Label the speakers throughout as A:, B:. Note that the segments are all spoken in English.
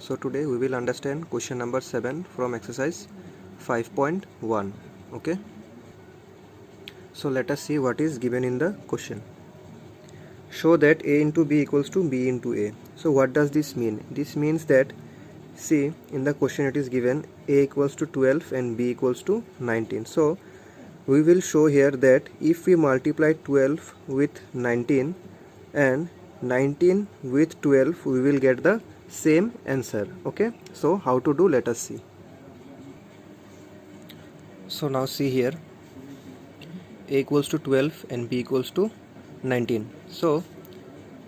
A: So today we will understand question number 7 from exercise 5.1. Okay. So let us see what is given in the question. Show that A into B equals to B into A. So what does this mean? This means that, see, in the question it is given A equals to 12 and B equals to 19. So we will show here that if we multiply 12 with 19 and 19 with 12, we will get the same answer. Okay, so how to do, let us see. So now see here, A equals to 12 and B equals to 19. So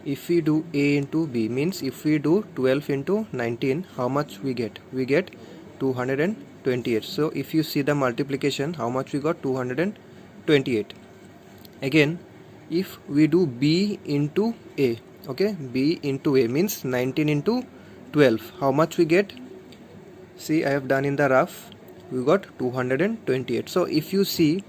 A: if we do A into B, means if we do 12 into 19, how much we get? We get 228. So if you see the multiplication, how much we got? 228. Again, if we do B into A, okay, B into A means 19 into 12, how much we get? See, I have done in the rough, we got 228. So if you see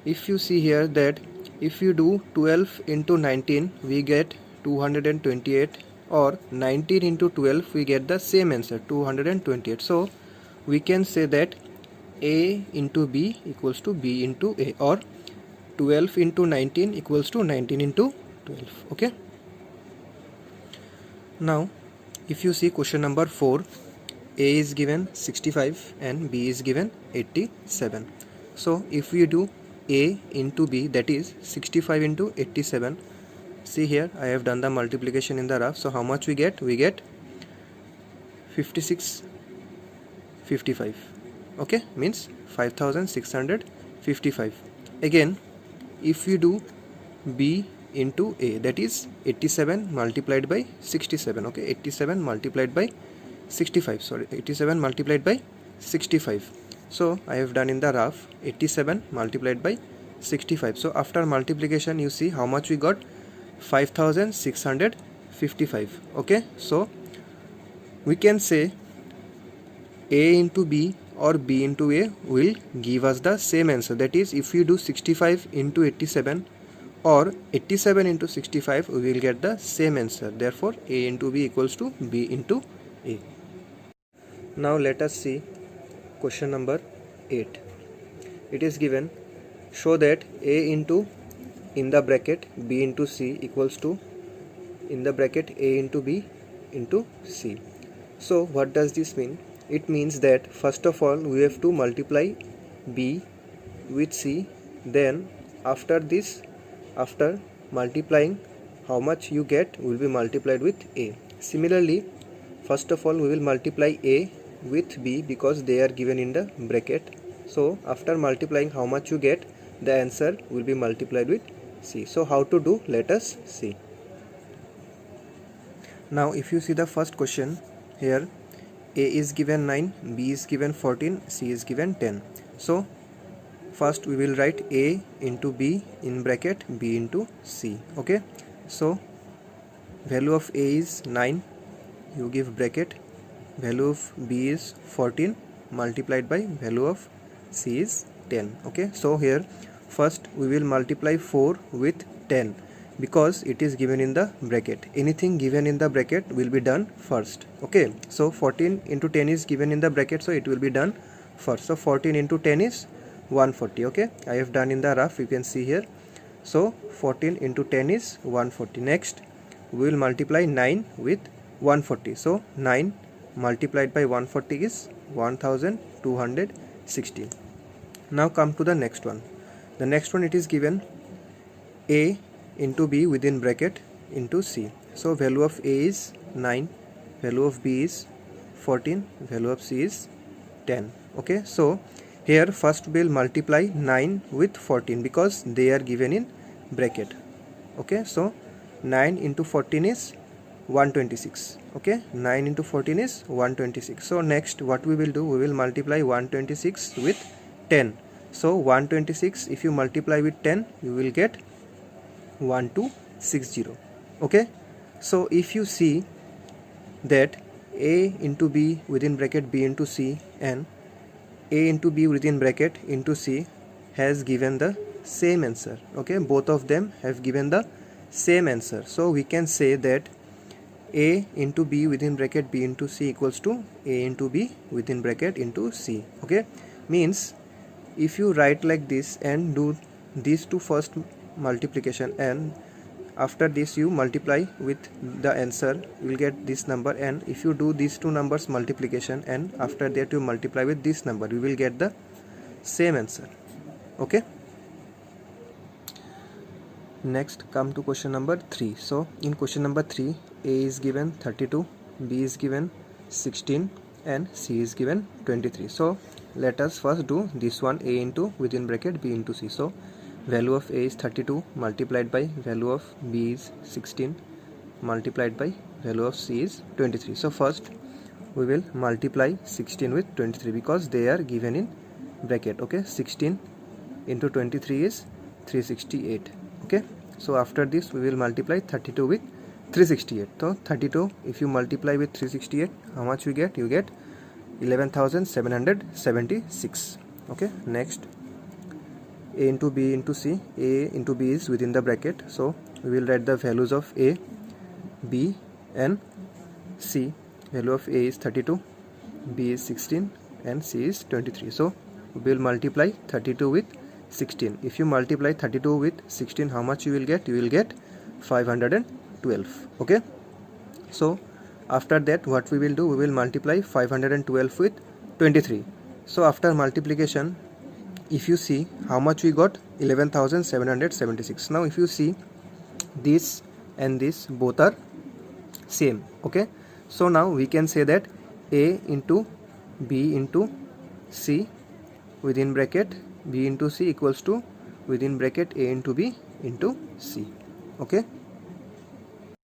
A: here that if you do 12 into 19, we get 228, or 19 into 12, we get the same answer, 228. So we can say that A into B equals to B into A, or 12 into 19 equals to 19 into 12. Okay. Now if you see question number 4, A is given 65 and B is given 87. So if we do A into B, that is 65 into 87, see here I have done the multiplication in the rough. So how much we get? We get 5655. Okay, means 5655. Again, if we do B into A, that is 87 multiplied by 67. Okay, 87 multiplied by 65, sorry, 87 multiplied by 65. So I have done in the rough 87 multiplied by 65. So after multiplication, you see how much we got? 5655. Okay, so we can say A into B or B into A will give us the same answer. That is, if you do 65 into 87 or 87 into 65, we will get the same answer. Therefore, A into B equals to B into A. Now let us see question number 8. It is given, show that A into in the bracket B into C equals to in the bracket A into B into C. So what does this mean? It means that first of all we have to multiply B with C, then after multiplying, how much you get will be multiplied with A. Similarly, first of all we will multiply A with B because they are given in the bracket. So after multiplying, how much you get, the answer will be multiplied with C. So how to do, let us see. Now if you see the first question here, A is given 9, B is given 14, C is given 10. So first we will write A into B in bracket B into C. Okay, so value of A is 9, you give bracket, value of B is 14 multiplied by value of C is 10. Okay, so here first we will multiply 4 with 10 because it is given in the bracket. Anything given in the bracket will be done first. Okay, so 14 into 10 is given in the bracket, so it will be done first. So 14 into 10 is 140. Okay, I have done in the rough, you can see here. So 14 into 10 is 140. Next we will multiply 9 with 140. So 9 multiplied by 140 is 1260. Now come to the next one. The next one, it is given A into B within bracket into C. So value of A is 9, value of B is 14, value of C is 10. Okay, so here first we will multiply 9 with 14 because they are given in bracket. Okay, so 9 into 14 is 126. Okay, 9 into 14 is 126. So next what we will do, we will multiply 126 with 10. So 126, if you multiply with 10, you will get 1260. Okay, so if you see that A into B within bracket B into C and A into B within bracket into C has given the same answer. Okay, both of them have given the same answer. So we can say that A into B within bracket B into C equals to A into B within bracket into C. Okay, means if you write like this and do these two first multiplication, and after this you multiply with the answer, you will get this number, and if you do these two numbers multiplication and after that you multiply with this number, you will get the same answer. Okay, next come to question number 3. So in question number 3, A is given 32, B is given 16 and C is given 23. So let us first do this one, A into within bracket B into C. So value of A is 32 multiplied by value of B is 16 multiplied by value of C is 23. So first we will multiply 16 with 23 because they are given in bracket. Okay, 16 into 23 is 368. Okay, so after this we will multiply 32 with 368. So 32 if you multiply with 368, how much you get? You get 11,776. Okay, next A into B into C. A into B is within the bracket, so we will write the values of A, B and C. Value of A is 32, B is 16 and C is 23. So we will multiply 32 with 16. If you multiply 32 with 16, how much you will get? You will get 512. Okay, so after that what we will do? We will multiply 512 with 23. So after multiplication, if you see how much we got, 11,776. Now if you see this and this both are same. Okay, so now we can say that A into B into C within bracket B into C equals to within bracket A into B into C. Okay.